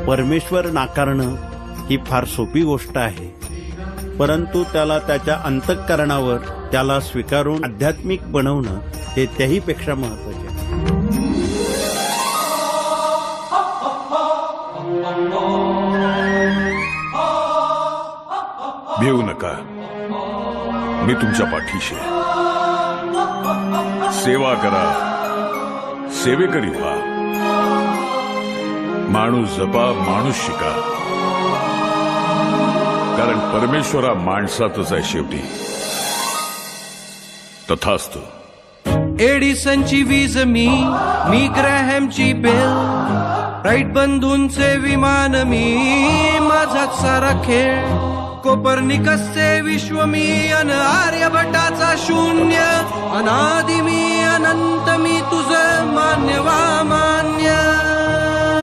परमेश्वर नाकारणं ही फार सोपी गोष्ट आहे, परंतु त्याला त्याच्या अंतःकरणावर त्याला स्वीकारून आध्यात्मिक बनवणं हे त्याहीपेक्षा महत्त्वाचे आहे. भिवू नका, मी तुमच्या पाठीशी आहे. सेवा करा, सेवेकरी व्हा. माणूस जपा, माणूस शिका, कारण परमेश्वरा माणसातच आहे शेवटी. तथास्तु. एडिसनची वीज मी ग्रॅहमची बेल, राईट बंधूंचे विमान मी, माझाच सारा खेळ. कोपर्निकसचे विश्व मी, अन आर्यभटाचा शून्य. अनादि मी, अनंत मी, तुझं मान्य वा मान्य.